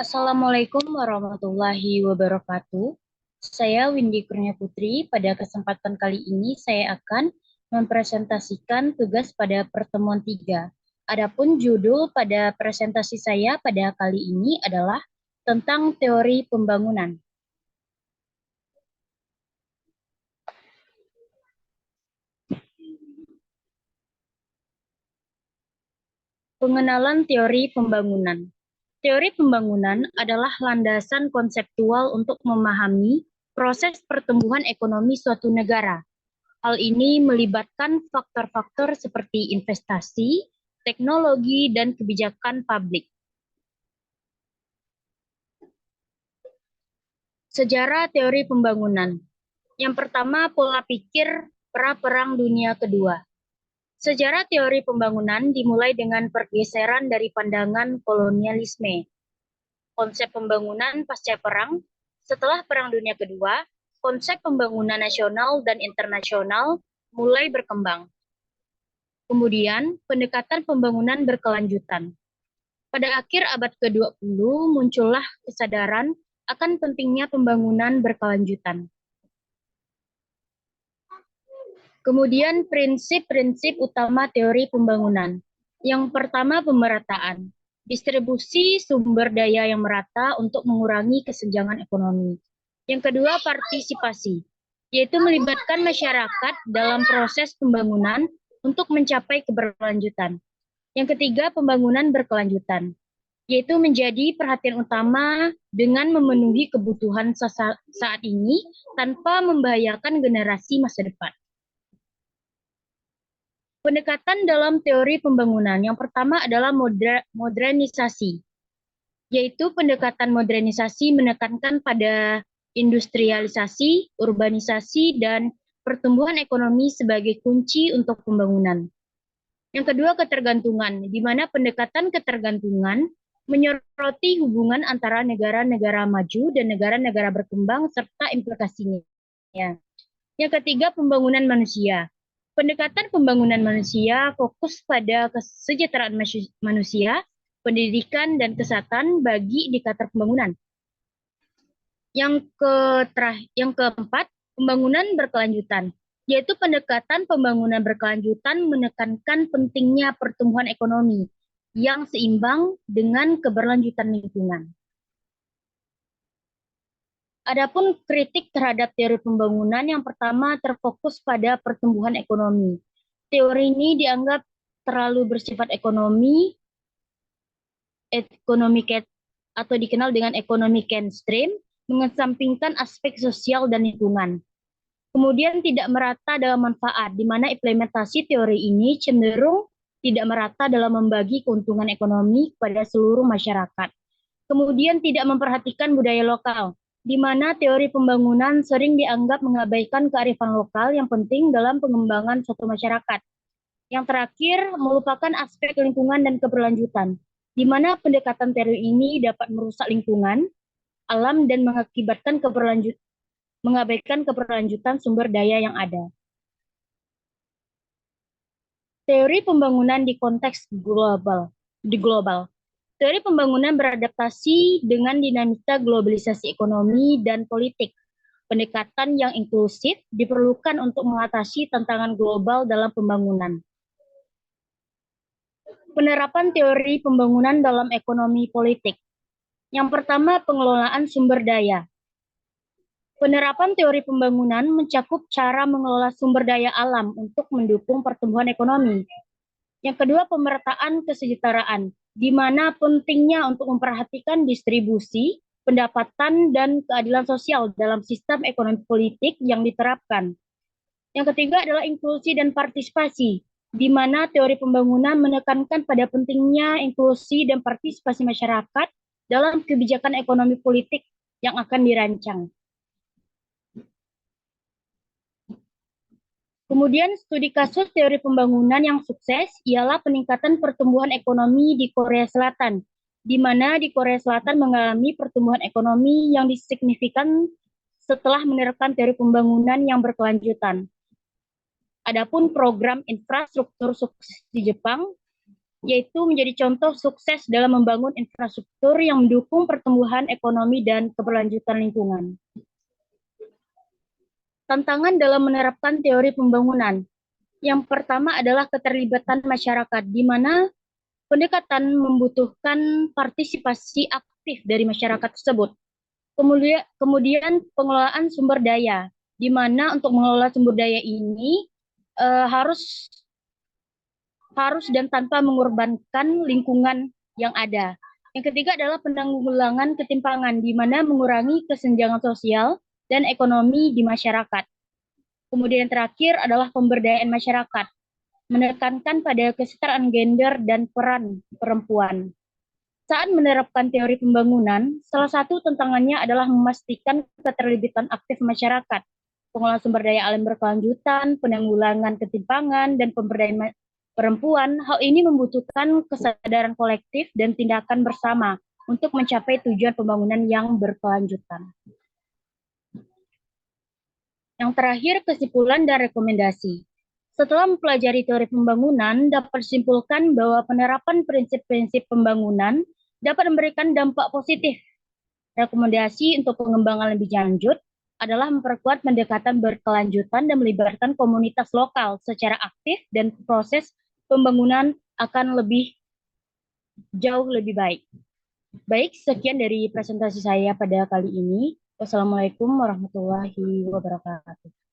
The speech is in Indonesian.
Assalamualaikum warahmatullahi wabarakatuh. Saya Windy Kurnia Putri. Pada kesempatan kali ini saya akan mempresentasikan tugas pada pertemuan 3. Adapun judul pada presentasi saya pada kali ini adalah tentang teori pembangunan. Pengenalan teori pembangunan. Teori pembangunan adalah landasan konseptual untuk memahami proses pertumbuhan ekonomi suatu negara. Hal ini melibatkan faktor-faktor seperti investasi, teknologi, dan kebijakan publik. Sejarah teori pembangunan. Yang pertama, pola pikir pra-Perang Dunia Kedua. Sejarah teori pembangunan dimulai dengan pergeseran dari pandangan kolonialisme. Konsep pembangunan pasca perang, setelah Perang Dunia Kedua, konsep pembangunan nasional dan internasional mulai berkembang. Kemudian, pendekatan pembangunan berkelanjutan. Pada akhir abad ke-20, muncullah kesadaran akan pentingnya pembangunan berkelanjutan. Kemudian, prinsip-prinsip utama teori pembangunan. Yang pertama, pemerataan. Distribusi sumber daya yang merata untuk mengurangi kesenjangan ekonomi. Yang kedua, partisipasi, yaitu melibatkan masyarakat dalam proses pembangunan untuk mencapai keberlanjutan. Yang ketiga, pembangunan berkelanjutan, yaitu menjadi perhatian utama dengan memenuhi kebutuhan saat ini tanpa membahayakan generasi masa depan. Pendekatan dalam teori pembangunan yang pertama adalah modernisasi, yaitu pendekatan modernisasi menekankan pada industrialisasi, urbanisasi, dan pertumbuhan ekonomi sebagai kunci untuk pembangunan. Yang kedua, ketergantungan, di mana pendekatan ketergantungan menyoroti hubungan antara negara-negara maju dan negara-negara berkembang serta implikasinya. Yang ketiga, pembangunan manusia. Pendekatan pembangunan manusia fokus pada kesejahteraan manusia, pendidikan, dan kesehatan bagi indikator pembangunan. Yang keempat, pembangunan berkelanjutan, yaitu pendekatan pembangunan berkelanjutan menekankan pentingnya pertumbuhan ekonomi yang seimbang dengan keberlanjutan lingkungan. Adapun kritik terhadap teori pembangunan yang pertama terfokus pada pertumbuhan ekonomi. Teori ini dianggap terlalu bersifat ekonomi atau dikenal dengan ekonomi mainstream, mengesampingkan aspek sosial dan lingkungan. Kemudian tidak merata dalam manfaat, di mana implementasi teori ini cenderung tidak merata dalam membagi keuntungan ekonomi kepada seluruh masyarakat. Kemudian tidak memperhatikan budaya lokal, di mana teori pembangunan sering dianggap mengabaikan kearifan lokal yang penting dalam pengembangan suatu masyarakat. Yang terakhir, melupakan aspek lingkungan dan keberlanjutan, di mana pendekatan teori ini dapat merusak lingkungan, alam, dan mengabaikan keberlanjutan sumber daya yang ada. Teori pembangunan di konteks global. Teori pembangunan beradaptasi dengan dinamika globalisasi ekonomi dan politik. Pendekatan yang inklusif diperlukan untuk mengatasi tantangan global dalam pembangunan. Penerapan teori pembangunan dalam ekonomi politik. Yang pertama, pengelolaan sumber daya. Penerapan teori pembangunan mencakup cara mengelola sumber daya alam untuk mendukung pertumbuhan ekonomi. Yang kedua, pemerataan kesejahteraan, di mana pentingnya untuk memperhatikan distribusi, pendapatan, dan keadilan sosial dalam sistem ekonomi politik yang diterapkan. Yang ketiga adalah inklusi dan partisipasi, di mana teori pembangunan menekankan pada pentingnya inklusi dan partisipasi masyarakat dalam kebijakan ekonomi politik yang akan dirancang. Kemudian studi kasus teori pembangunan yang sukses ialah peningkatan pertumbuhan ekonomi di Korea Selatan, di mana di Korea Selatan mengalami pertumbuhan ekonomi yang signifikan setelah menerapkan teori pembangunan yang berkelanjutan. Adapun program infrastruktur sukses di Jepang yaitu menjadi contoh sukses dalam membangun infrastruktur yang mendukung pertumbuhan ekonomi dan keberlanjutan lingkungan. Tantangan dalam menerapkan teori pembangunan. Yang pertama adalah keterlibatan masyarakat, di mana pendekatan membutuhkan partisipasi aktif dari masyarakat tersebut. Kemudian pengelolaan sumber daya, di mana untuk mengelola sumber daya ini harus dan tanpa mengorbankan lingkungan yang ada. Yang ketiga adalah penanggulangan ketimpangan, di mana mengurangi kesenjangan sosial dan ekonomi di masyarakat. Kemudian yang terakhir adalah pemberdayaan masyarakat, menekankan pada kesetaraan gender dan peran perempuan. Saat menerapkan teori pembangunan, salah satu tantangannya adalah memastikan keterlibatan aktif masyarakat, pengelolaan sumber daya alam berkelanjutan, penanggulangan ketimpangan, dan pemberdayaan perempuan. Hal ini membutuhkan kesadaran kolektif dan tindakan bersama untuk mencapai tujuan pembangunan yang berkelanjutan. Yang terakhir, kesimpulan dan rekomendasi. Setelah mempelajari teori pembangunan, dapat disimpulkan bahwa penerapan prinsip-prinsip pembangunan dapat memberikan dampak positif. Rekomendasi untuk pengembangan lebih lanjut adalah memperkuat pendekatan berkelanjutan dan melibatkan komunitas lokal secara aktif, dan proses pembangunan akan jauh lebih baik. Baik, sekian dari presentasi saya pada kali ini. Wassalamualaikum warahmatullahi wabarakatuh.